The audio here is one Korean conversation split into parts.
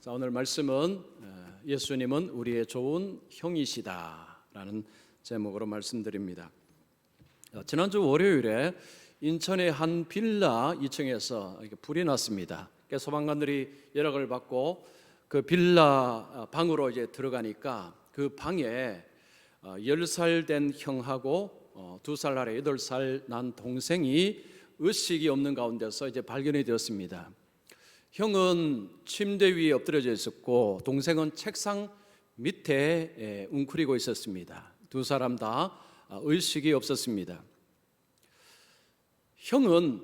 자, 오늘 말씀은 예수님은 우리의 좋은 형이시다라는 제목으로 말씀드립니다. 지난주 월요일에 인천의 한 빌라 2층에서 불이 났습니다. 소방관들이 연락을 받고 그 빌라 방으로 이제 들어가니까 그 방에 10살 된 형하고 2살 아래 8살 난 동생이 의식이 없는 가운데서 이제 발견이 되었습니다. 형은 침대 위에 엎드려져 있었고 동생은 책상 밑에 웅크리고 있었습니다. 두 사람 다 의식이 없었습니다. 형은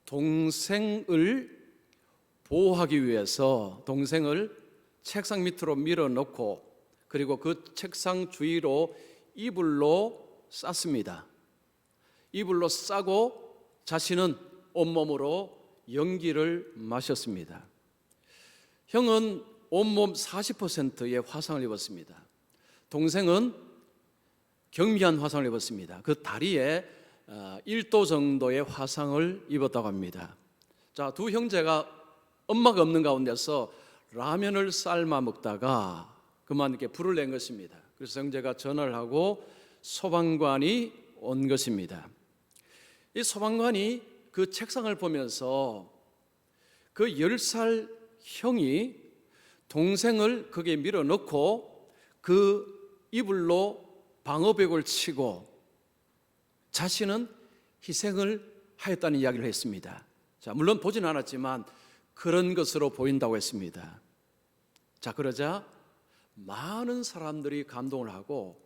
동생을 보호하기 위해서 동생을 책상 밑으로 밀어넣고 그리고 그 책상 주위로 이불로 쌌습니다. 이불로 싸고 자신은 온몸으로 연기를 마셨습니다. 형은 온몸 40%의 화상을 입었습니다. 동생은 경미한 화상을 입었습니다. 그 다리에 1도 정도의 화상을 입었다고 합니다. 자, 두 형제가 엄마가 없는 가운데서 라면을 삶아 먹다가 그만 이렇게 불을 낸 것입니다. 그래서 형제가 전화를 하고 소방관이 온 것입니다. 이 소방관이 그 책상을 보면서 그 10살 형이 동생을 거기에 밀어넣고 그 이불로 방어벽을 치고 자신은 희생을 하였다는 이야기를 했습니다. 자, 물론 보진 않았지만 그런 것으로 보인다고 했습니다. 자, 그러자 많은 사람들이 감동을 하고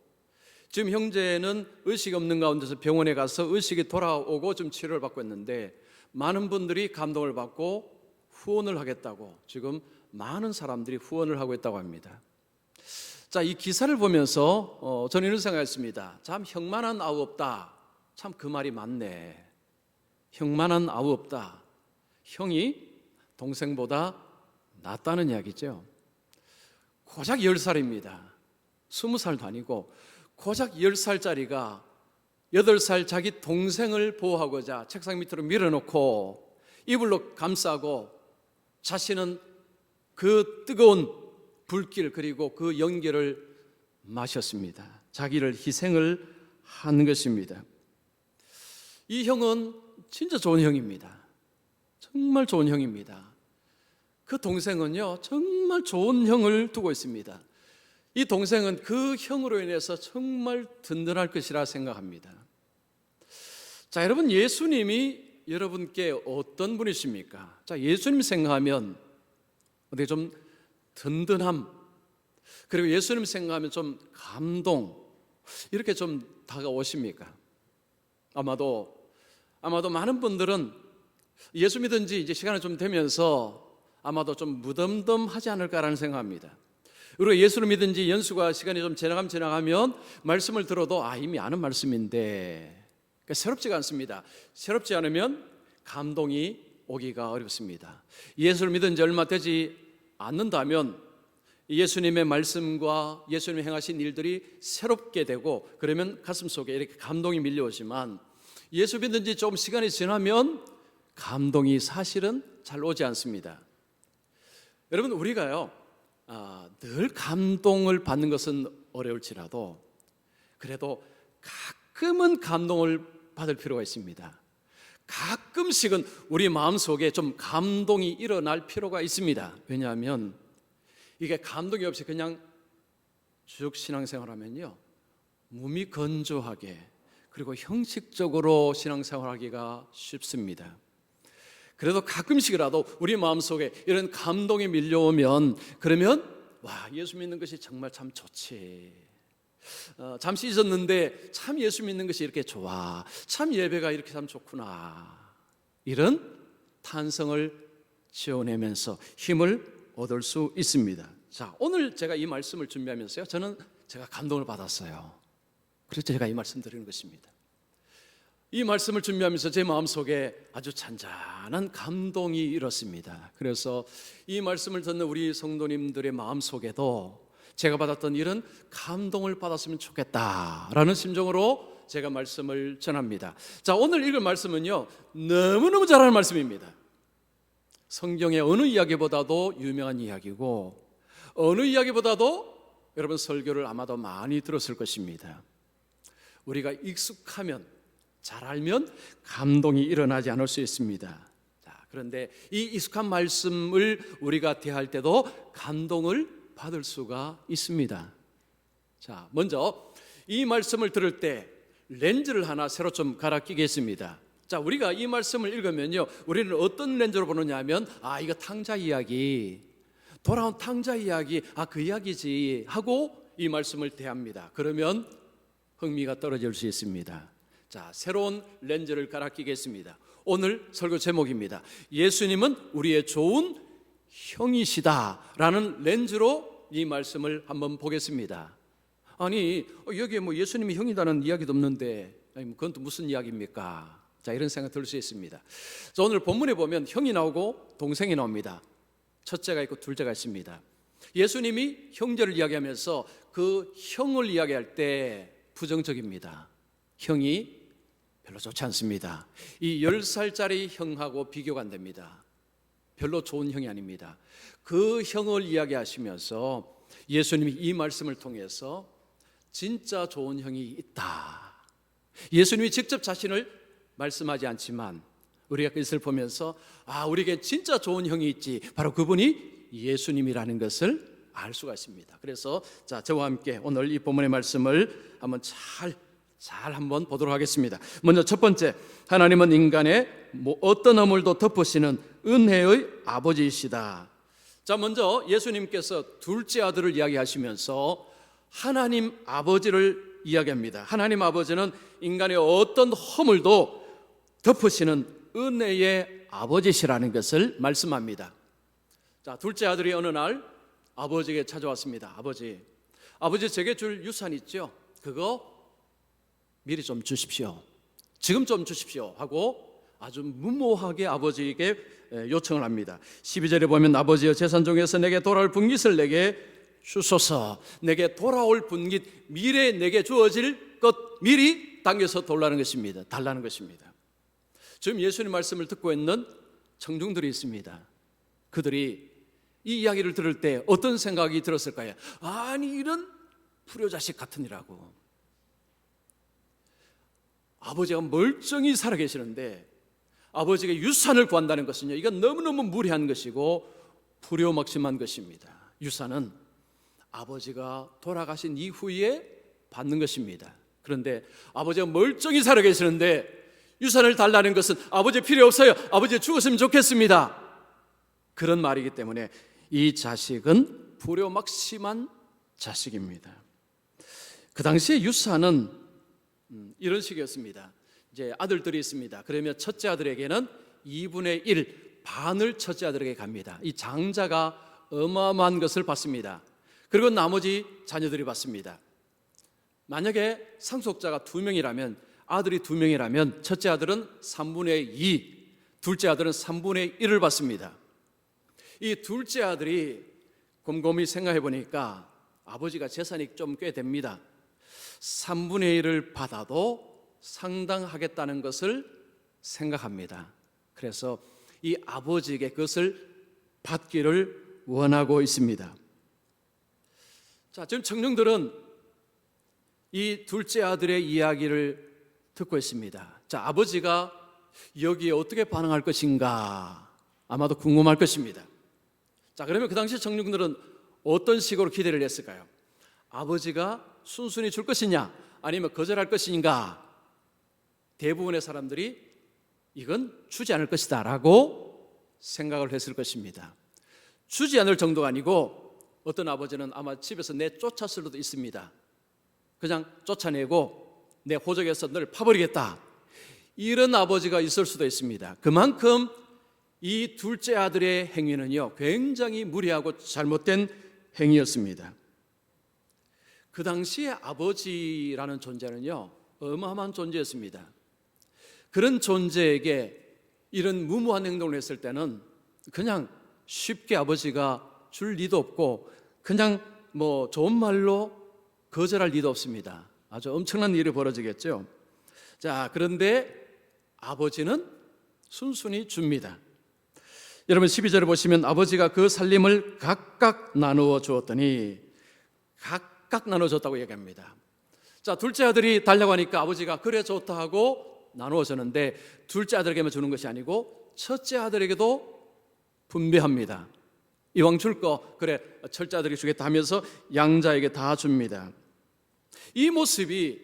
지금 형제는 의식이 없는 가운데서 병원에 가서 의식이 돌아오고 좀 치료를 받고 있는데 많은 분들이 감동을 받고 후원을 하겠다고 지금 많은 사람들이 후원을 하고 있다고 합니다. 자, 이 기사를 보면서 저는 이런 생각했습니다. 참 형만한 아우 없다. 참 그 말이 맞네. 형만한 아우 없다. 형이 동생보다 낫다는 이야기죠. 고작 10살입니다. 20살도 아니고 고작 10살짜리가 8살 자기 동생을 보호하고자 책상 밑으로 밀어놓고 이불로 감싸고 자신은 그 뜨거운 불길 그리고 그 연기를 마셨습니다. 자기를 희생을 한 것입니다. 이 형은 진짜 좋은 형입니다. 정말 좋은 형입니다. 그 동생은요 정말 좋은 형을 두고 있습니다. 이 동생은 그 형으로 인해서 정말 든든할 것이라 생각합니다. 자, 여러분, 예수님이 여러분께 어떤 분이십니까? 자, 예수님 생각하면 어떻게 좀 든든함, 그리고 예수님 생각하면 좀 감동, 이렇게 좀 다가오십니까? 아마도 많은 분들은 예수 믿은 지 이제 시간이 좀 되면서 아마도 좀 무덤덤하지 않을까라는 생각합니다. 그리고 예수를 믿은 지 연수가 시간이 좀 지나가면 말씀을 들어도 이미 아는 말씀인데 그러니까 새롭지가 않습니다. 새롭지 않으면 감동이 오기가 어렵습니다. 예수를 믿은 지 얼마 되지 않는다면 예수님의 말씀과 예수님이 행하신 일들이 새롭게 되고 그러면 가슴속에 이렇게 감동이 밀려오지만 예수 믿은 지 좀 시간이 지나면 감동이 사실은 잘 오지 않습니다. 여러분, 우리가요 늘 감동을 받는 것은 어려울지라도 그래도 가끔은 감동을 받을 필요가 있습니다. 가끔씩은 우리 마음속에 좀 감동이 일어날 필요가 있습니다. 왜냐하면 이게 감동이 없이 그냥 쭉 신앙생활하면요 몸이 건조하게 그리고 형식적으로 신앙생활하기가 쉽습니다. 그래도 가끔씩이라도 우리 마음속에 이런 감동이 밀려오면 그러면 예수 믿는 것이 정말 참 좋지. 잠시 잊었는데 참 예수 믿는 것이 이렇게 좋아. 참 예배가 이렇게 참 좋구나. 이런 탄성을 지어내면서 힘을 얻을 수 있습니다. 자, 오늘 제가 이 말씀을 준비하면서요 제가 감동을 받았어요. 그래서 제가 이 말씀 드리는 것입니다. 이 말씀을 준비하면서 제 마음속에 아주 잔잔한 감동이 일었습니다. 그래서 이 말씀을 듣는 우리 성도님들의 마음속에도 제가 받았던 이런 감동을 받았으면 좋겠다라는 심정으로 제가 말씀을 전합니다. 자, 오늘 읽을 말씀은요 너무너무 잘하는 말씀입니다. 성경의 어느 이야기보다도 유명한 이야기고 어느 이야기보다도 여러분 설교를 아마도 많이 들었을 것입니다. 우리가 익숙하면, 잘 알면 감동이 일어나지 않을 수 있습니다. 자, 그런데 이 익숙한 말씀을 우리가 대할 때도 감동을 받을 수가 있습니다. 자, 먼저 이 말씀을 들을 때 렌즈를 하나 새로 좀 갈아 끼겠습니다. 자, 우리가 이 말씀을 읽으면요, 우리는 어떤 렌즈로 보느냐 하면, 이거 탕자 이야기, 돌아온 탕자 이야기, 그 이야기지 하고 이 말씀을 대합니다. 그러면 흥미가 떨어질 수 있습니다. 자, 새로운 렌즈를 갈아 끼겠습니다. 오늘 설교 제목입니다. 예수님은 우리의 좋은 형이시다라는 렌즈로 이 말씀을 한번 보겠습니다. 아니, 여기에 뭐 예수님이 형이라는 이야기도 없는데 그건 또 무슨 이야기입니까? 자, 이런 생각 들 수 있습니다. 자, 오늘 본문에 보면 형이 나오고 동생이 나옵니다. 첫째가 있고 둘째가 있습니다. 예수님이 형제를 이야기하면서 그 형을 이야기할 때 부정적입니다. 형이 별로 좋지 않습니다. 이 10살짜리 형하고 비교가 안 됩니다. 별로 좋은 형이 아닙니다. 그 형을 이야기하시면서 예수님이 이 말씀을 통해서 진짜 좋은 형이 있다. 예수님이 직접 자신을 말씀하지 않지만 우리가 그것을 보면서 우리에게 진짜 좋은 형이 있지, 바로 그분이 예수님이라는 것을 알 수가 있습니다. 그래서 저와 함께 오늘 이 본문의 말씀을 한번 잘 한번 보도록 하겠습니다. 먼저 첫 번째, 하나님은 인간의 어떤 허물도 덮으시는 은혜의 아버지이시다. 자, 먼저 예수님께서 둘째 아들을 이야기하시면서 하나님 아버지를 이야기합니다. 하나님 아버지는 인간의 어떤 허물도 덮으시는 은혜의 아버지시라는 것을 말씀합니다. 자, 둘째 아들이 어느 날 아버지에게 찾아왔습니다. 아버지 제게 줄 유산 있죠? 그거 미리 좀 주십시오. 지금 좀 주십시오 하고 아주 무모하게 아버지에게 요청을 합니다. 12절에 보면 아버지여 재산 중에서 내게 돌아올 분깃을 내게 주소서. 내게 돌아올 분깃, 미래에 내게 주어질 것 미리 당겨서 달라는 것입니다. 지금 예수님 말씀을 듣고 있는 청중들이 있습니다. 그들이 이 이야기를 들을 때 어떤 생각이 들었을까요? 아니, 이런 불효자식 같으니라고. 아버지가 멀쩡히 살아계시는데 아버지가 유산을 구한다는 것은요, 이건 너무너무 무리한 것이고 불효막심한 것입니다. 유산은 아버지가 돌아가신 이후에 받는 것입니다. 그런데 아버지가 멀쩡히 살아계시는데 유산을 달라는 것은 아버지 필요 없어요, 아버지 죽었으면 좋겠습니다, 그런 말이기 때문에 이 자식은 불효막심한 자식입니다. 그 당시에 유산은 이런 식이었습니다. 이제 아들들이 있습니다. 그러면 첫째 아들에게는 2분의 1 반을 첫째 아들에게 갑니다. 이 장자가 어마어마한 것을 받습니다. 그리고 나머지 자녀들이 받습니다. 만약에 상속자가 2명이라면, 아들이 2명이라면 첫째 아들은 3분의 2, 둘째 아들은 3분의 1을 받습니다. 이 둘째 아들이 곰곰이 생각해 보니까 아버지가 재산이 좀 꽤 됩니다. 3분의 1을 받아도 상당하겠다는 것을 생각합니다. 그래서 이 아버지에게 그것을 받기를 원하고 있습니다. 자, 지금 청중들은 이 둘째 아들의 이야기를 듣고 있습니다. 자, 아버지가 여기에 어떻게 반응할 것인가 아마도 궁금할 것입니다. 자, 그러면 그 당시 청중들은 어떤 식으로 기대를 했을까요? 아버지가 순순히 줄 것이냐, 아니면 거절할 것인가? 대부분의 사람들이 이건 주지 않을 것이다 라고 생각을 했을 것입니다. 주지 않을 정도가 아니고 어떤 아버지는 아마 집에서 내쫓았을 수도 있습니다. 그냥 쫓아내고 내 호적에서 너를 파버리겠다, 이런 아버지가 있을 수도 있습니다. 그만큼 이 둘째 아들의 행위는요, 굉장히 무리하고 잘못된 행위였습니다. 그 당시에 아버지라는 존재는요, 어마어마한 존재였습니다. 그런 존재에게 이런 무모한 행동을 했을 때는 그냥 쉽게 아버지가 줄 리도 없고 그냥 좋은 말로 거절할 리도 없습니다. 아주 엄청난 일이 벌어지겠죠. 자, 그런데 아버지는 순순히 줍니다. 여러분 12절에 보시면 아버지가 그 살림을 각각 나누어 주었더니, 각각 나누어 줬다고 얘기합니다. 자, 둘째 아들이 달라고 하니까 아버지가 그래 좋다 하고 나누어 줬는데, 둘째 아들에게만 주는 것이 아니고 첫째 아들에게도 분배합니다. 이왕 줄 거 그래 첫째 아들이 주겠다 하면서 양자에게 다 줍니다. 이 모습이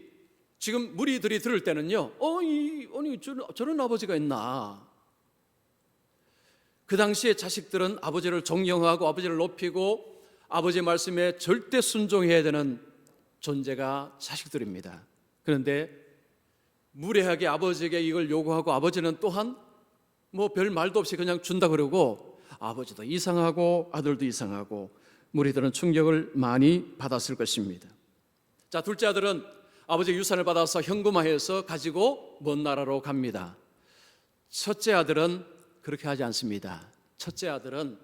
지금 무리들이 들을 때는요, 아니 저런 아버지가 있나. 그 당시에 자식들은 아버지를 존경하고 아버지를 높이고 아버지의 말씀에 절대 순종해야 되는 존재가 자식들입니다. 그런데 무례하게 아버지에게 이걸 요구하고 아버지는 또한 뭐 별 말도 없이 그냥 준다 그러고, 아버지도 이상하고 아들도 이상하고 무리들은 충격을 많이 받았을 것입니다. 자, 둘째 아들은 아버지의 유산을 받아서 현금화해서 가지고 먼 나라로 갑니다. 첫째 아들은 그렇게 하지 않습니다. 첫째 아들은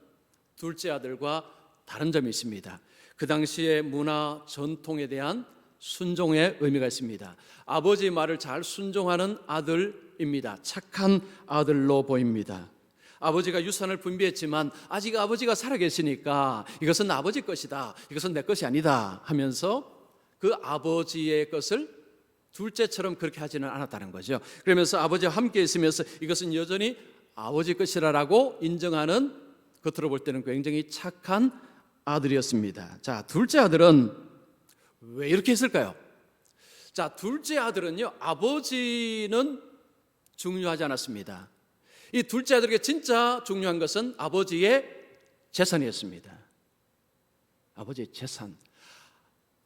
둘째 아들과 다른 점이 있습니다. 그 당시의 문화 전통에 대한 순종의 의미가 있습니다. 아버지의 말을 잘 순종하는 아들입니다. 착한 아들로 보입니다. 아버지가 유산을 분배했지만 아직 아버지가 살아계시니까 이것은 아버지 것이다, 이것은 내 것이 아니다 하면서 그 아버지의 것을 둘째처럼 그렇게 하지는 않았다는 거죠. 그러면서 아버지와 함께 있으면서 이것은 여전히 아버지 것이라고 인정하는, 겉으로 볼 때는 굉장히 착한 아들이었습니다. 자, 둘째 아들은 왜 이렇게 했을까요? 자, 둘째 아들은요, 아버지는 중요하지 않았습니다. 이 둘째 아들에게 진짜 중요한 것은 아버지의 재산이었습니다. 아버지의 재산.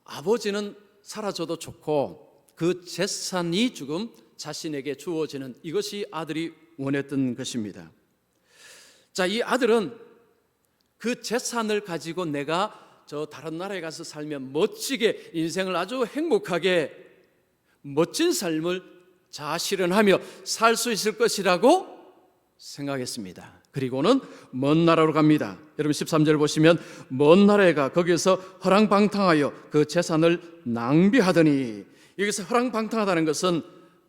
아버지는 사라져도 좋고 그 재산이 지금 자신에게 주어지는, 이것이 아들이 원했던 것입니다. 자, 이 아들은 그 재산을 가지고 내가 저 다른 나라에 가서 살면 멋지게 인생을 아주 행복하게 멋진 삶을 자아실현하며 살 수 있을 것이라고 생각했습니다. 그리고는 먼 나라로 갑니다. 여러분 13절 보시면 먼 나라에 가 거기에서 허랑방탕하여 그 재산을 낭비하더니, 여기서 허랑방탕하다는 것은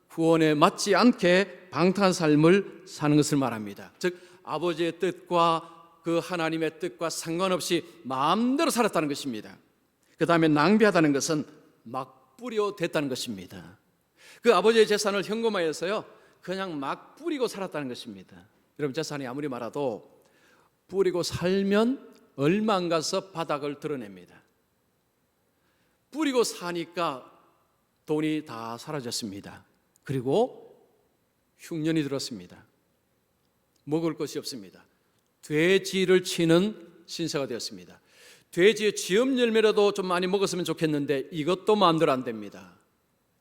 구원에 맞지 않게 방탕한 삶을 사는 것을 말합니다. 즉 아버지의 뜻과 그 하나님의 뜻과 상관없이 마음대로 살았다는 것입니다. 그 다음에 낭비하다는 것은 막 뿌려댔다는 것입니다. 그 아버지의 재산을 현금화해서요 그냥 막 뿌리고 살았다는 것입니다. 여러분 재산이 아무리 많아도 뿌리고 살면 얼마 안 가서 바닥을 드러냅니다. 뿌리고 사니까 돈이 다 사라졌습니다. 그리고 흉년이 들었습니다. 먹을 것이 없습니다. 돼지를 치는 신세가 되었습니다. 돼지의 쥐엄 열매라도 좀 많이 먹었으면 좋겠는데 이것도 마음대로 안 됩니다.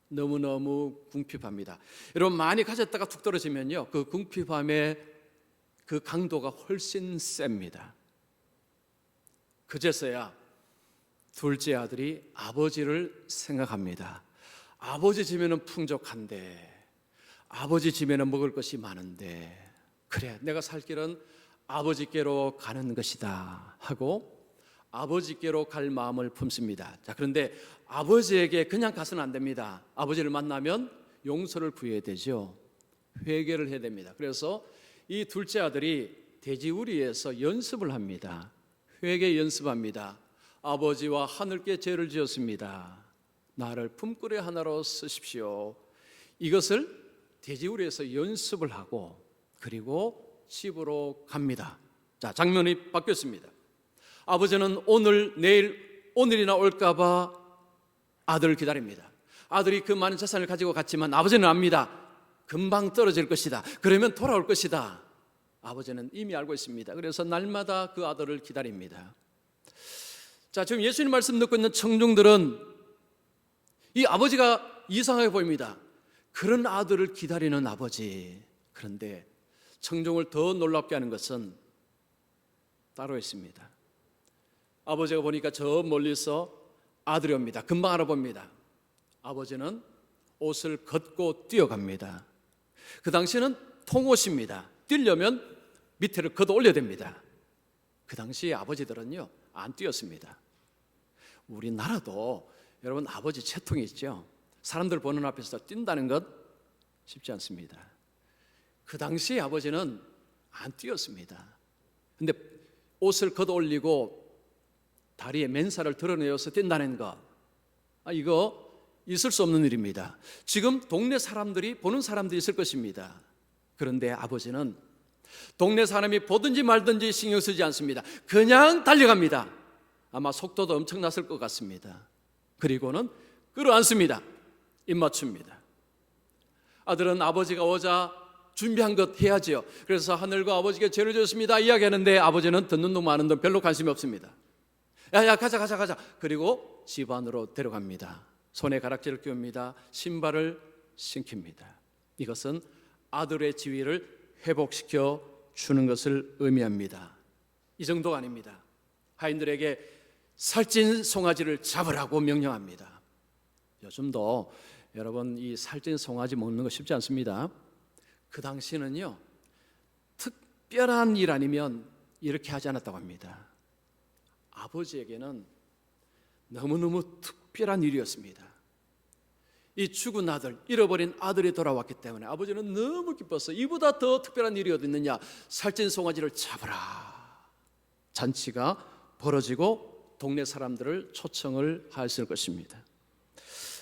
너무너무 궁핍합니다. 여러분 많이 가졌다가 툭 떨어지면요 그 궁핍함의 그 강도가 훨씬 셉니다. 그제서야 둘째 아들이 아버지를 생각합니다. 아버지 집에는 풍족한데, 아버지 집에는 먹을 것이 많은데, 그래 내가 살 길은 아버지께로 가는 것이다 하고 아버지께로 갈 마음을 품습니다. 자, 그런데 아버지에게 그냥 가서는 안 됩니다. 아버지를 만나면 용서를 구해야 되죠. 회개를 해야 됩니다. 그래서 이 둘째 아들이 돼지우리에서 연습을 합니다. 회개 연습합니다. 아버지와 하늘께 죄를 지었습니다. 나를 품꾼의 하나로 쓰십시오. 이것을 돼지우리에서 연습을 하고 그리고 집으로 갑니다. 자, 장면이 바뀌었습니다. 아버지는 오늘 내일 오늘이나 올까봐 아들을 기다립니다. 아들이 그 많은 재산을 가지고 갔지만 아버지는 압니다. 금방 떨어질 것이다. 그러면 돌아올 것이다. 아버지는 이미 알고 있습니다. 그래서 날마다 그 아들을 기다립니다. 자, 지금 예수님 말씀 듣고 있는 청중들은 이 아버지가 이상하게 보입니다. 그런 아들을 기다리는 아버지. 그런데 청중을 더 놀랍게 하는 것은 따로 있습니다. 아버지가 보니까 저 멀리서 아들이 옵니다. 금방 알아봅니다. 아버지는 옷을 걷고 뛰어갑니다. 그 당시에는 통옷입니다. 뛰려면 밑에를 걷어 올려야 됩니다. 그 당시 아버지들은요 안 뛰었습니다. 우리나라도 여러분 아버지 채통이 있죠. 사람들 보는 앞에서 뛴다는 것 쉽지 않습니다. 그 당시 아버지는 안 뛰었습니다. 근데 옷을 걷어 올리고 다리에 맨살을 드러내어서 뛴다는 것, 이거 있을 수 없는 일입니다. 지금 동네 사람들이, 보는 사람들이 있을 것입니다. 그런데 아버지는 동네 사람이 보든지 말든지 신경 쓰지 않습니다. 그냥 달려갑니다. 아마 속도도 엄청났을 것 같습니다. 그리고는 끌어안습니다. 입맞춥니다. 아들은 아버지가 오자 준비한 것 해야지요. 그래서 하늘과 아버지께 죄를 지었습니다 이야기하는데 아버지는 듣는 놈 마는 놈 별로 관심이 없습니다. 야야 가자. 그리고 집 안으로 데려갑니다. 손에 가락지를 끼웁니다. 신발을 신깁니다. 이것은 아들의 지위를 회복시켜 주는 것을 의미합니다. 이 정도가 아닙니다. 하인들에게 살찐 송아지를 잡으라고 명령합니다. 요즘도 여러분 이 살찐 송아지 먹는 거 쉽지 않습니다. 그 당시는요, 특별한 일 아니면 이렇게 하지 않았다고 합니다. 아버지에게는 너무너무 특별한 일이었습니다. 이 죽은 아들, 잃어버린 아들이 돌아왔기 때문에 아버지는 너무 기뻤어. 이보다 더 특별한 일이 어디 있느냐? 살찐 송아지를 잡으라. 잔치가 벌어지고 동네 사람들을 초청을 하였을 것입니다.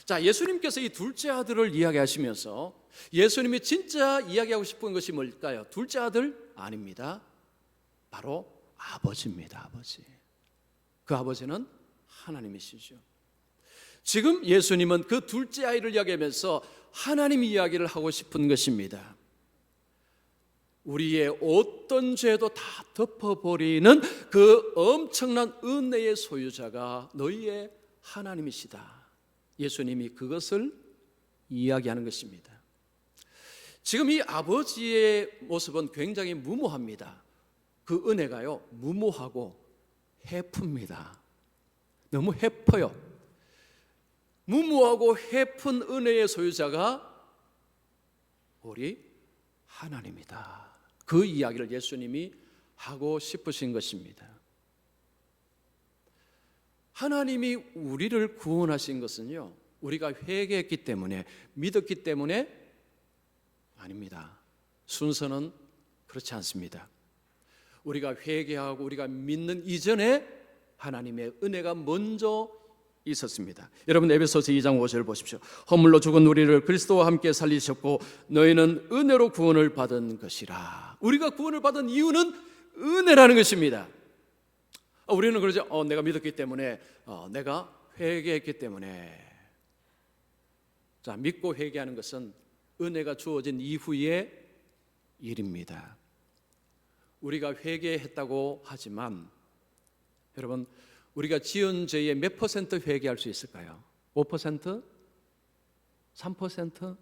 자, 예수님께서 이 둘째 아들을 이야기하시면서 예수님이 진짜 이야기하고 싶은 것이 뭘까요? 둘째 아들? 아닙니다. 바로 아버지입니다. 아버지. 그 아버지는 하나님이시죠. 지금 예수님은 그 둘째 아이를 이야기하면서 하나님 이야기를 하고 싶은 것입니다. 우리의 어떤 죄도 다 덮어버리는 그 엄청난 은혜의 소유자가 너희의 하나님이시다. 예수님이 그것을 이야기하는 것입니다. 지금 이 아버지의 모습은 굉장히 무모합니다. 그 은혜가요, 무모하고 해프입니다. 너무 해퍼요. 무모하고 해픈 은혜의 소유자가 우리 하나님이다. 그 이야기를 예수님이 하고 싶으신 것입니다. 하나님이 우리를 구원하신 것은요, 우리가 회개했기 때문에, 믿었기 때문에 아닙니다. 순서는 그렇지 않습니다. 우리가 회개하고 우리가 믿는 이전에 하나님의 은혜가 먼저 있었습니다. 여러분 에베소서 2장 5절을 보십시오. 허물로 죽은 우리를 그리스도와 함께 살리셨고 너희는 은혜로 구원을 받은 것이라. 우리가 구원을 받은 이유는 은혜라는 것입니다. 우리는 그러죠. 내가 믿었기 때문에, 내가 회개했기 때문에. 자, 믿고 회개하는 것은 은혜가 주어진 이후의 일입니다. 우리가 회개했다고 하지만 여러분, 우리가 지은 죄의 몇 퍼센트 회개할 수 있을까요? 5%? 3%?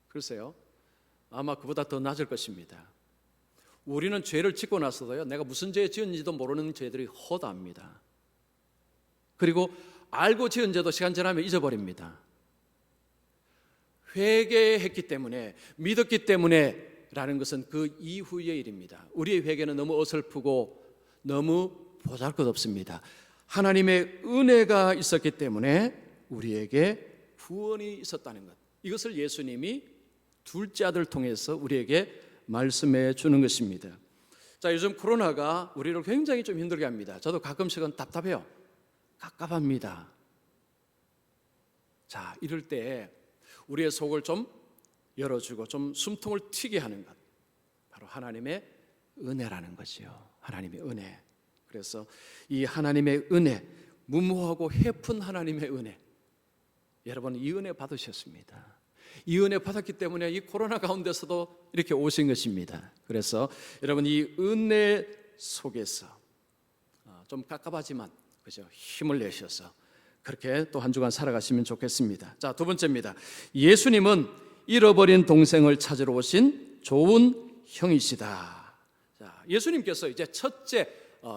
글쎄요, 아마 그보다 더 낮을 것입니다. 우리는 죄를 짓고 나서도요, 내가 무슨 죄 지은지도 모르는 죄들이 허다합니다. 그리고 알고 지은 죄도 시간 지나면 잊어버립니다. 회개했기 때문에, 믿었기 때문에 라는 것은 그 이후의 일입니다. 우리의 회개는 너무 어설프고 너무 보잘것없습니다. 하나님의 은혜가 있었기 때문에 우리에게 구원이 있었다는 것, 이것을 예수님이 둘째 아들을 통해서 우리에게 말씀해 주는 것입니다. 자, 요즘 코로나가 우리를 굉장히 좀 힘들게 합니다. 저도 가끔씩은 답답해요. 갑갑합니다. 자, 이럴 때 우리의 속을 좀 열어주고 좀 숨통을 튀게 하는 것, 바로 하나님의 은혜라는 거지요. 하나님의 은혜. 그래서 이 하나님의 은혜, 무모하고 해픈 하나님의 은혜, 여러분 이 은혜 받으셨습니다. 이 은혜 받았기 때문에 이 코로나 가운데서도 이렇게 오신 것입니다. 그래서 여러분 이 은혜 속에서 좀 깝깝하지만 그죠, 힘을 내셔서 그렇게 또 한 주간 살아가시면 좋겠습니다. 자, 두 번째입니다. 예수님은 잃어버린 동생을 찾으러 오신 좋은 형이시다. 자, 예수님께서 이제 첫째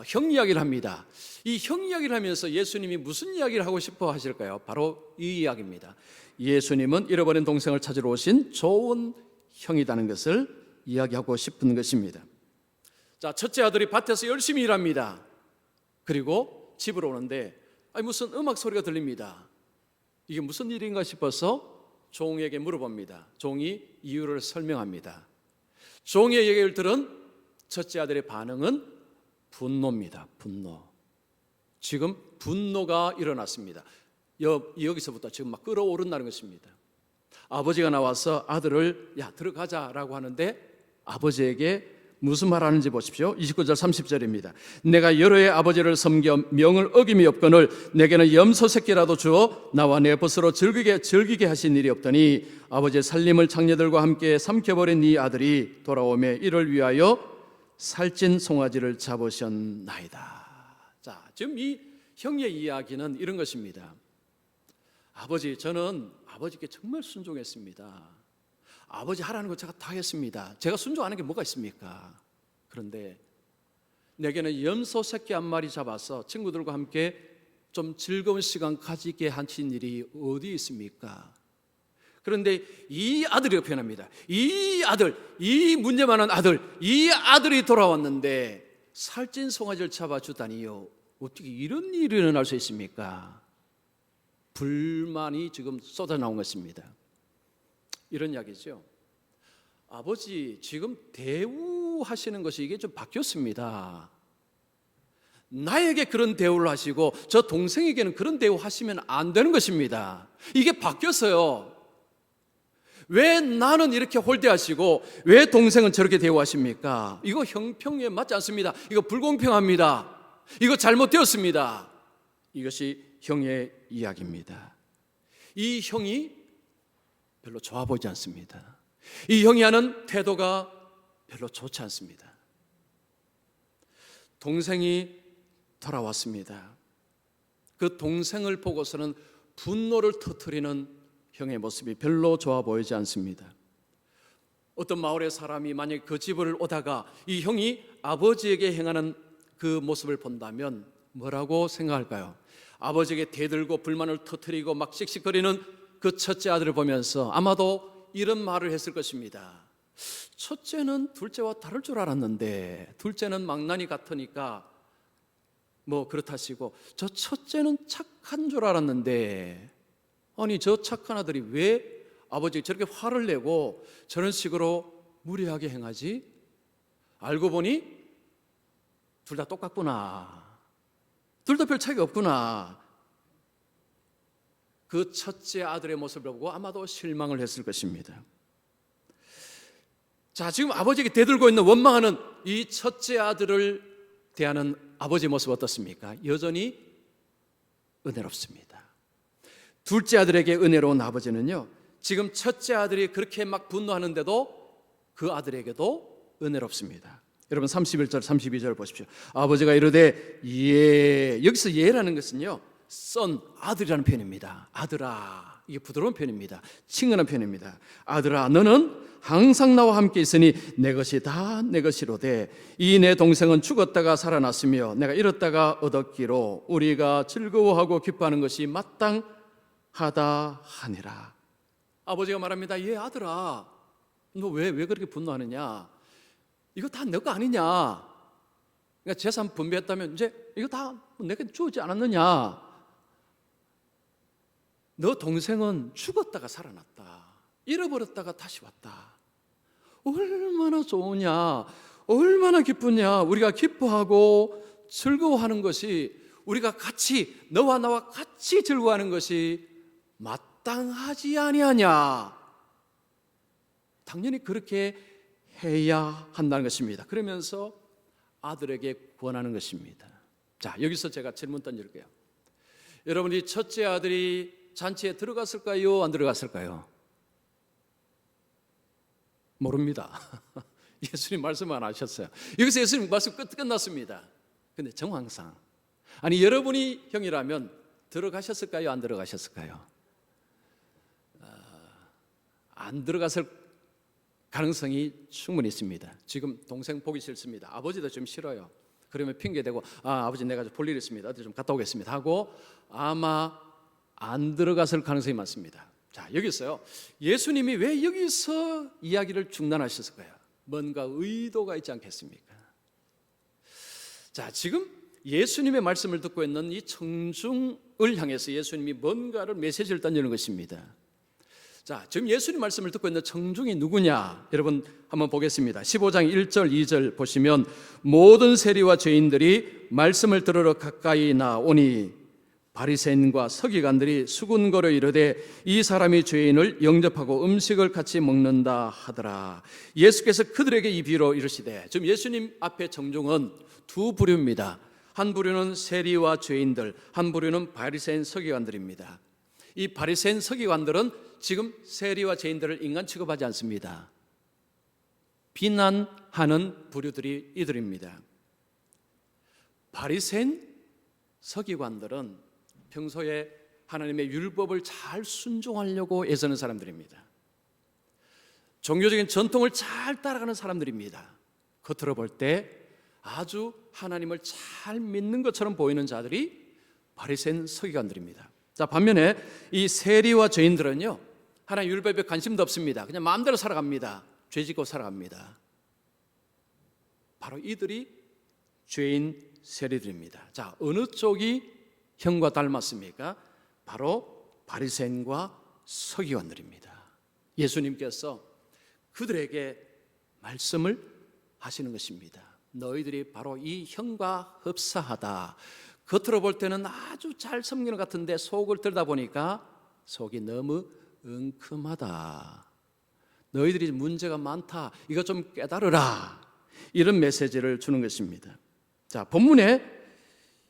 형 이야기를 합니다. 이 형 이야기를 하면서 예수님이 무슨 이야기를 하고 싶어 하실까요? 바로 이 이야기입니다. 예수님은 잃어버린 동생을 찾으러 오신 좋은 형이라는 것을 이야기하고 싶은 것입니다. 자, 첫째 아들이 밭에서 열심히 일합니다. 그리고 집으로 오는데 무슨 음악 소리가 들립니다. 이게 무슨 일인가 싶어서 종에게 물어봅니다. 종이 이유를 설명합니다. 종의 얘기를 들은 첫째 아들의 반응은 분노입니다. 분노. 지금 분노가 일어났습니다. 여기서부터 지금 막 끓어오른다는 것입니다. 아버지가 나와서 아들을 야 들어가자라고 하는데 아버지에게 무슨 말 하는지 보십시오. 29절 30절입니다. 내가 여러 해 아버지를 섬겨 명을 어김이 없거늘 내게는 염소 새끼라도 주어 나와 내 벗으로 즐기게 하신 일이 없더니 아버지의 살림을 장녀들과 함께 삼켜버린 네 아들이 돌아오매 이를 위하여 살찐 송아지를 잡으셨나이다. 자, 지금 이 형의 이야기는 이런 것입니다. 아버지, 저는 아버지께 정말 순종했습니다. 아버지 하라는 거 제가 다 했습니다. 제가 순종하는 게 뭐가 있습니까? 그런데 내게는 염소 새끼 한 마리 잡아서 친구들과 함께 좀 즐거운 시간 가지게 하신 일이 어디 있습니까? 그런데 이 아들이 표현합니다. 이 아들, 이 문제 많은 아들, 이 아들이 돌아왔는데 살찐 송아지를 잡아주다니요. 어떻게 이런 일이 일어날 수 있습니까? 불만이 지금 쏟아나온 것입니다. 이런 이야기죠. 아버지, 지금 대우하시는 것이 이게 좀 바뀌었습니다. 나에게 그런 대우를 하시고 저 동생에게는 그런 대우하시면 안 되는 것입니다. 이게 바뀌었어요. 왜 나는 이렇게 홀대하시고 왜 동생은 저렇게 대우하십니까? 이거 형평에 맞지 않습니다. 이거 불공평합니다. 이거 잘못되었습니다. 이것이 형의 이야기입니다. 이 형이 별로 좋아 보이지 않습니다. 이 형이 하는 태도가 별로 좋지 않습니다. 동생이 돌아왔습니다. 그 동생을 보고서는 분노를 터뜨리는 형의 모습이 별로 좋아 보이지 않습니다. 어떤 마을의 사람이 만약에 그 집을 오다가 이 형이 아버지에게 행하는 그 모습을 본다면 뭐라고 생각할까요? 아버지에게 대들고 불만을 터뜨리고 막 씩씩거리는 그 첫째 아들을 보면서 아마도 이런 말을 했을 것입니다. 첫째는 둘째와 다를 줄 알았는데 둘째는 망나니 같으니까 뭐 그렇다시고 저 첫째는 착한 줄 알았는데 아니 저 착한 아들이 왜 아버지가 저렇게 화를 내고 저런 식으로 무례하게 행하지? 알고 보니 둘 다 똑같구나. 둘 다 별 차이가 없구나. 그 첫째 아들의 모습을 보고 아마도 실망을 했을 것입니다. 자, 지금 아버지에게 대들고 있는 원망하는 이 첫째 아들을 대하는 아버지의 모습 어떻습니까? 여전히 은혜롭습니다. 둘째 아들에게 은혜로운 아버지는요, 지금 첫째 아들이 그렇게 막 분노하는데도 그 아들에게도 은혜롭습니다. 여러분 31절 32절 보십시오. 아버지가 이르되 예, 여기서 예라는 것은요 son, 아들이라는 표현입니다. 아들아, 이게 부드러운 표현입니다. 친근한 표현입니다. 아들아, 너는 항상 나와 함께 있으니 내 것이 다 내 것이로되 이 내 동생은 죽었다가 살아났으며 내가 잃었다가 얻었기로 우리가 즐거워하고 기뻐하는 것이 마땅하다 하니라. 아버지가 말합니다. 예, 아들아, 너 왜 그렇게 분노하느냐? 이거 다 내 거 아니냐? 그러니까 재산 분배했다면 이제 이거 다 내게 주어지지 않았느냐? 너 동생은 죽었다가 살아났다. 잃어버렸다가 다시 왔다. 얼마나 좋으냐? 얼마나 기쁘냐? 우리가 기뻐하고 즐거워하는 것이 우리가 같이 너와 나와 같이 즐거워하는 것이 마땅하지 아니하냐? 당연히 그렇게 해야 한다는 것입니다. 그러면서 아들에게 권하는 것입니다. 자, 여기서 제가 질문 던질게요. 여러분이 첫째 아들이 잔치에 들어갔을까요? 안 들어갔을까요? 모릅니다. 예수님 말씀 안 하셨어요. 여기서 예수님 말씀 끝났습니다. 근데 정황상 아니 여러분이 형이라면 들어가셨을까요? 안 들어가셨을까요? 안 들어갔을 가능성이 충분히 있습니다. 지금 동생 보기 싫습니다. 아버지도 좀 싫어요. 그러면 핑계대고 아버지 내가 볼 일 있습니다. 어디 좀 갔다 오겠습니다 하고 아마 안 들어갔을 가능성이 많습니다. 자, 여기 있어요. 예수님이 왜 여기서 이야기를 중단하셨을까요? 뭔가 의도가 있지 않겠습니까? 자, 지금 예수님의 말씀을 듣고 있는 이 청중을 향해서 예수님이 뭔가를 메시지를 던지는 것입니다. 자, 지금 예수님 말씀을 듣고 있는 청중이 누구냐? 여러분 한번 보겠습니다. 15장 1절 2절 보시면 모든 세리와 죄인들이 말씀을 들으러 가까이 나오니 바리새인과 서기관들이 수군거려 이르되 이 사람이 죄인을 영접하고 음식을 같이 먹는다 하더라. 예수께서 그들에게 이 비유로 이르시되, 지금 예수님 앞에 청중은 두 부류입니다. 한 부류는 세리와 죄인들, 한 부류는 바리새인 서기관들입니다. 이 바리새인 서기관들은 지금 세리와 죄인들을 인간 취급하지 않습니다. 비난하는 부류들이 이들입니다. 바리새인 서기관들은 평소에 하나님의 율법을 잘 순종하려고 애쓰는 사람들입니다. 종교적인 전통을 잘 따라가는 사람들입니다. 겉으로 볼 때 아주 하나님을 잘 믿는 것처럼 보이는 자들이 바리새인 서기관들입니다. 자, 반면에 이 세리와 죄인들은요, 하나님 율법에 관심도 없습니다. 그냥 마음대로 살아갑니다. 죄짓고 살아갑니다. 바로 이들이 죄인 세리들입니다. 자, 어느 쪽이 형과 닮았습니까? 바로 바리새인과 서기관들입니다. 예수님께서 그들에게 말씀을 하시는 것입니다. 너희들이 바로 이 형과 흡사하다. 겉으로 볼 때는 아주 잘 섬기는 것 같은데 속을 들여다보니까 속이 너무 은큼하다. 너희들이 문제가 많다. 이거 좀 깨달으라. 이런 메시지를 주는 것입니다. 자, 본문에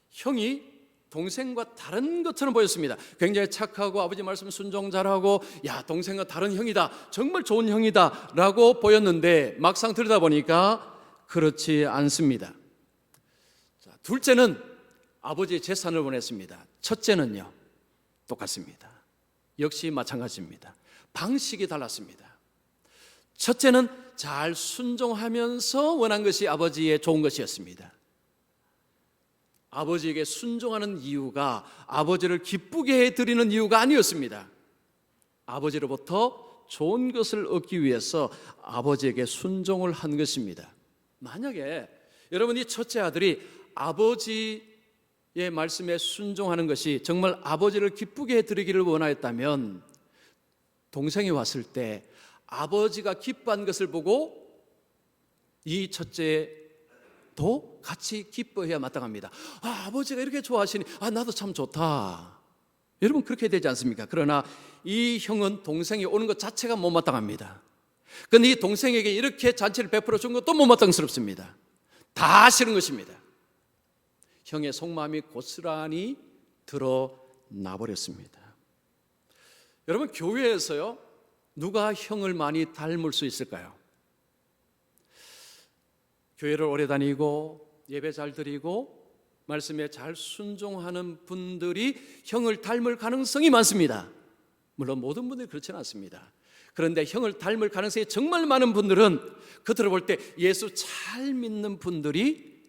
형이 동생과 다른 것처럼 보였습니다. 굉장히 착하고 아버지 말씀 순종 잘하고, 야, 동생과 다른 형이다, 정말 좋은 형이다 라고 보였는데 막상 들여다보니까 그렇지 않습니다. 자, 둘째는 아버지의 재산을 원했습니다. 첫째는요, 똑같습니다. 역시 마찬가지입니다. 방식이 달랐습니다. 첫째는 잘 순종하면서 원한 것이 아버지의 좋은 것이었습니다. 아버지에게 순종하는 이유가 아버지를 기쁘게 해드리는 이유가 아니었습니다. 아버지로부터 좋은 것을 얻기 위해서 아버지에게 순종을 한 것입니다. 만약에 여러분이 첫째 아들이 아버지의 말씀에 순종하는 것이 정말 아버지를 기쁘게 해드리기를 원하였다면 동생이 왔을 때 아버지가 기뻐한 것을 보고 이 첫째도 같이 기뻐해야 마땅합니다. 아, 아버지가 이렇게 좋아하시니 나도 참 좋다. 여러분 그렇게 되지 않습니까? 그러나 이 형은 동생이 오는 것 자체가 못마땅합니다. 그런데 이 동생에게 이렇게 잔치를 베풀어 준 것도 못마땅스럽습니다. 다 싫은 것입니다. 형의 속마음이 고스란히 드러나 버렸습니다. 여러분 교회에서요, 누가 형을 많이 닮을 수 있을까요? 교회를 오래 다니고 예배 잘 드리고 말씀에 잘 순종하는 분들이 형을 닮을 가능성이 많습니다. 물론 모든 분들이 그렇지는 않습니다. 그런데 형을 닮을 가능성이 정말 많은 분들은 겉으로 볼 때 예수 잘 믿는 분들이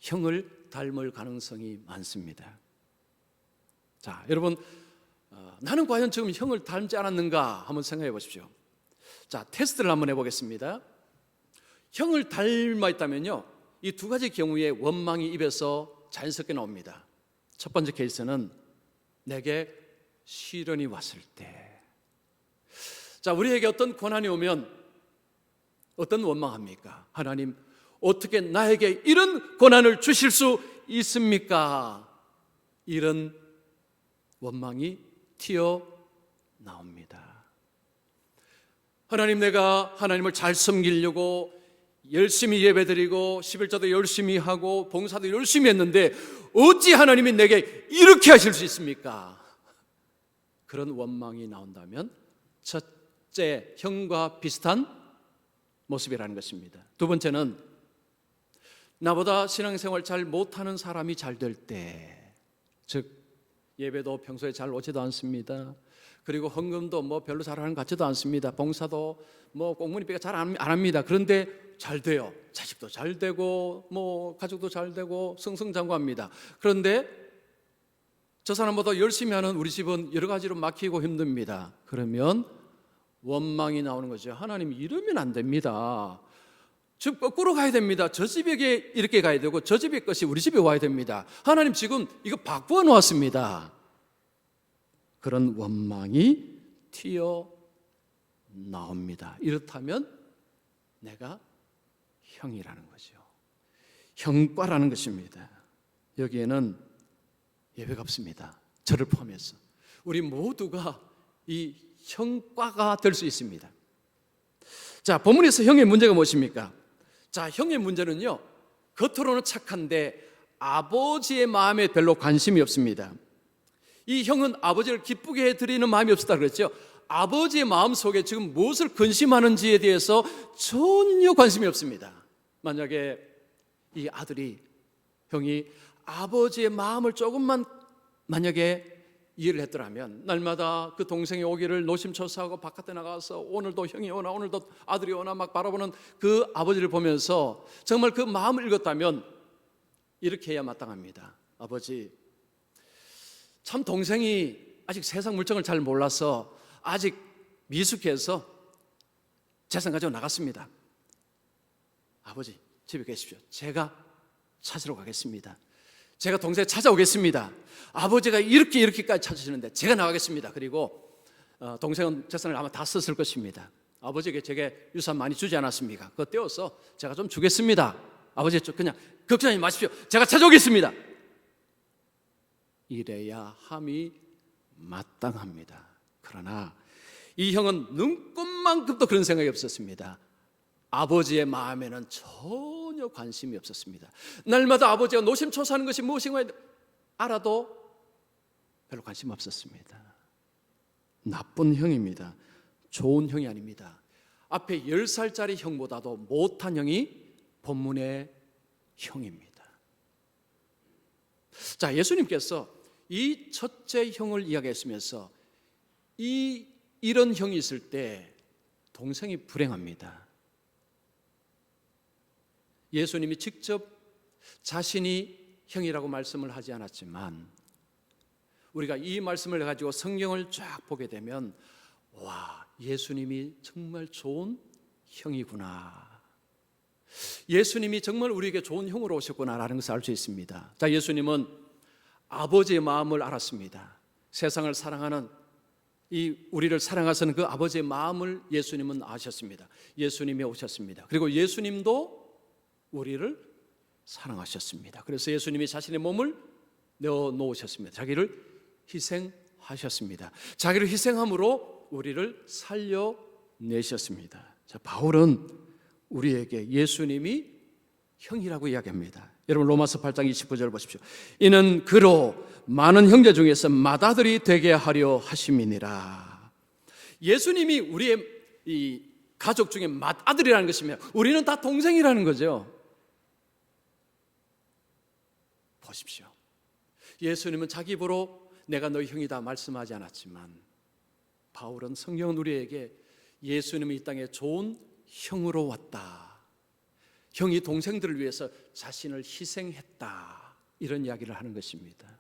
형을 닮을 가능성이 많습니다. 자, 여러분, 나는 과연 지금 형을 닮지 않았는가 한번 생각해 보십시오. 자, 테스트를 한번 해보겠습니다. 형을 닮아 있다면요, 이 두 가지 경우에 원망이 입에서 자연스럽게 나옵니다. 첫 번째 케이스는 내게 시련이 왔을 때. 자, 우리에게 어떤 고난이 오면 어떤 원망합니까? 하나님, 어떻게 나에게 이런 고난을 주실 수 있습니까? 이런 원망이 튀어나옵니다. 하나님, 내가 하나님을 잘 섬기려고 열심히 예배드리고 11조도 열심히 하고 봉사도 열심히 했는데 어찌 하나님이 내게 이렇게 하실 수 있습니까? 그런 원망이 나온다면 첫째, 형과 비슷한 모습이라는 것입니다. 두 번째는 나보다 신앙생활 잘 못하는 사람이 잘 될 때, 즉 예배도 평소에 잘 오지도 않습니다. 그리고 헌금도 뭐 별로 잘하는 것 같지도 않습니다. 봉사도 뭐 공무니비가 잘 안 합니다. 그런데 잘 돼요. 자식도 잘 되고 뭐 가족도 잘 되고 승승장구합니다. 그런데 저 사람보다 열심히 하는 우리 집은 여러 가지로 막히고 힘듭니다. 그러면 원망이 나오는 거죠. 하나님, 이러면 안 됩니다. 즉 거꾸로 가야 됩니다. 저 집에게 이렇게 가야 되고 저 집의 것이 우리 집에 와야 됩니다. 하나님, 지금 이거 바꾸어 놓았습니다. 그런 원망이 튀어나옵니다. 나옵니다. 이렇다면 내가 형이라는 거죠. 형과라는 것입니다. 여기에는 예외가 없습니다. 저를 포함해서 우리 모두가 이 형과가 될 수 있습니다. 자, 본문에서 형의 문제가 무엇입니까? 자, 형의 문제는요, 겉으로는 착한데 아버지의 마음에 별로 관심이 없습니다. 이 형은 아버지를 기쁘게 해드리는 마음이 없었다 그랬죠. 아버지의 마음 속에 지금 무엇을 근심하는지에 대해서 전혀 관심이 없습니다. 만약에 이 아들이, 형이 아버지의 마음을 조금만 만약에 이해를 했더라면 날마다 그 동생이 오기를 노심초사하고 바깥에 나가서 오늘도 형이 오나 오늘도 아들이 오나 막 바라보는 그 아버지를 보면서 정말 그 마음을 읽었다면 이렇게 해야 마땅합니다. 아버지, 참 동생이 아직 세상 물정을 잘 몰라서 아직 미숙해서 재산 가지고 나갔습니다. 아버지, 집에 계십시오. 제가 찾으러 가겠습니다. 제가 동생 찾아오겠습니다. 아버지가 이렇게까지 찾으시는데 제가 나가겠습니다. 그리고 동생은 재산을 아마 다 썼을 것입니다. 아버지에게 제게 유산 많이 주지 않았습니까? 그거 떼어서 제가 좀 주겠습니다. 아버지, 그냥 걱정하지 마십시오. 제가 찾아오겠습니다. 이래야 함이 마땅합니다. 그러나 이 형은 눈꽃만큼도 그런 생각이 없었습니다. 아버지의 마음에는 전혀 관심이 없었습니다. 날마다 아버지가 노심초사하는 것이 무엇인가 알아도 별로 관심 없었습니다. 나쁜 형입니다. 좋은 형이 아닙니다. 앞에 10살짜리 형보다도 못한 형이 본문의 형입니다. 자, 예수님께서 이 첫째 형을 이야기했으면서 이런 형이 있을 때 동생이 불행합니다. 예수님이 직접 자신이 형이라고 말씀을 하지 않았지만 우리가 이 말씀을 가지고 성경을 쫙 보게 되면 와, 예수님이 정말 좋은 형이구나, 예수님이 정말 우리에게 좋은 형으로 오셨구나라는 것을 알 수 있습니다. 자, 예수님은 아버지의 마음을 알았습니다. 세상을 사랑하는 우리를 사랑하시는 그 아버지의 마음을 예수님은 아셨습니다. 예수님이 오셨습니다. 그리고 예수님도 우리를 사랑하셨습니다. 그래서 예수님이 자신의 몸을 내어놓으셨습니다. 자기를 희생하셨습니다. 자기를 희생함으로 우리를 살려내셨습니다. 자, 바울은 우리에게 예수님이 형이라고 이야기합니다. 여러분, 로마서 8장 29절 보십시오. 이는 그로 많은 형제 중에서 맏아들이 되게 하려 하심이니라. 예수님이 우리의 이 가족 중에 맏아들이라는 것이며 우리는 다 동생이라는 거죠. 보십시오. 예수님은 자기 입으로 내가 너희 형이다 말씀하지 않았지만 바울은 성경은 우리에게 예수님이 이 땅에 좋은 형으로 왔다, 형이 동생들을 위해서 자신을 희생했다, 이런 이야기를 하는 것입니다.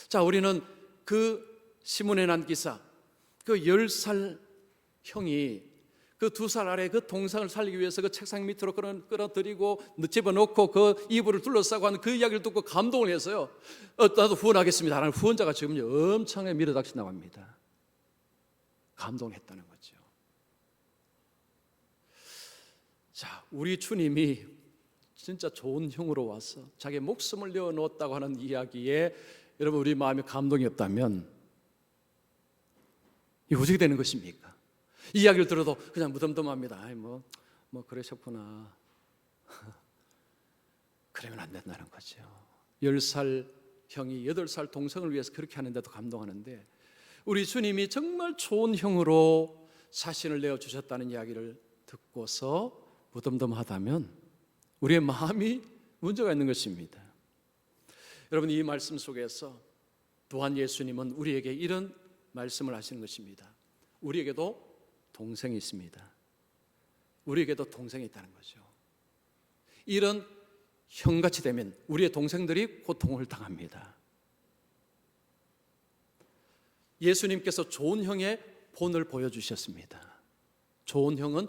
자, 우리는 그 시몬의 난 기사, 그 10살 형이 그 2살 아래 그 동생을 살리기 위해서 그 책상 밑으로 끌어들이고 집어넣고 그 이불을 둘러싸고 하는 그 이야기를 듣고 감동을 해서요, 나도 후원하겠습니다 하는 후원자가 지금 엄청나게 밀어닥친다고 합니다. 감동했다는 거죠. 자, 우리 주님이 진짜 좋은 형으로 와서 자기 목숨을 내어놓았다고 하는 이야기에 여러분, 우리 마음에 감동이 없다면 이게 어떻게 되는 것입니까? 이 이야기를 들어도 그냥 무덤덤합니다. 아이, 뭐 그러셨구나. 그러면 안 된다는 거죠. 10살 형이 8살 동생을 위해서 그렇게 하는데도 감동하는데 우리 주님이 정말 좋은 형으로 자신을 내어주셨다는 이야기를 듣고서 무덤덤하다면 우리의 마음이 문제가 있는 것입니다. 여러분, 이 말씀 속에서 또한 예수님은 우리에게 이런 말씀을 하시는 것입니다. 우리에게도 동생이 있습니다. 우리에게도 동생이 있다는 거죠. 이런 형같이 되면 우리의 동생들이 고통을 당합니다. 예수님께서 좋은 형의 본을 보여주셨습니다. 좋은 형은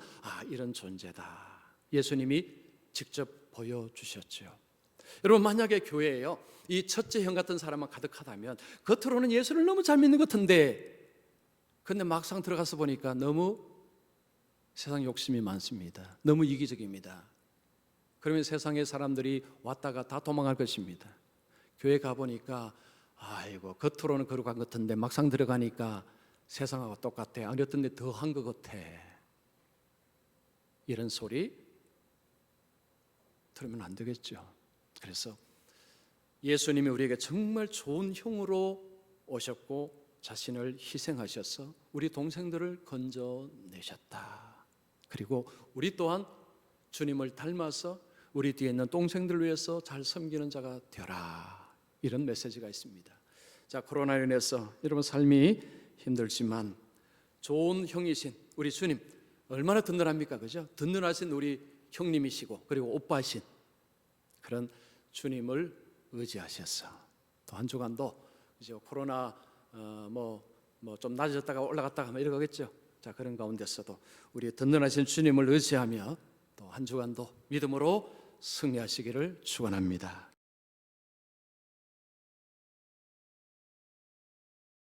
이런 존재다, 예수님이 직접 보여주셨죠. 여러분, 만약에 교회에요 이 첫째 형 같은 사람만 가득하다면 겉으로는 예수를 너무 잘 믿는 것 같은데 근데 막상 들어가서 보니까 너무 세상 욕심이 많습니다. 너무 이기적입니다. 그러면 세상의 사람들이 왔다가 다 도망갈 것입니다. 교회 가보니까 아이고 겉으로는 거룩한 것 같은데 막상 들어가니까 세상하고 똑같아. 어렸던 데 더 한 것 같아. 이런 소리 들으면 안 되겠죠. 그래서 예수님이 우리에게 정말 좋은 형으로 오셨고 자신을 희생하셔서 우리 동생들을 건져내셨다. 그리고 우리 또한 주님을 닮아서 우리 뒤에 있는 동생들을 위해서 잘 섬기는 자가 되라. 이런 메시지가 있습니다. 자, 코로나로 인해서 여러분 삶이 힘들지만 좋은 형이신 우리 주님 얼마나 든든합니까? 그죠? 든든하신 우리 형님이시고 그리고 오빠신 그런 주님을 의지하셔서 또 한 주간도 이제 코로나 뭐 좀 낮아졌다가 올라갔다가 뭐 이러겠죠. 자, 그런 가운데서도 우리 든든하신 주님을 의지하며 또 한 주간도 믿음으로 승리하시기를 축원합니다.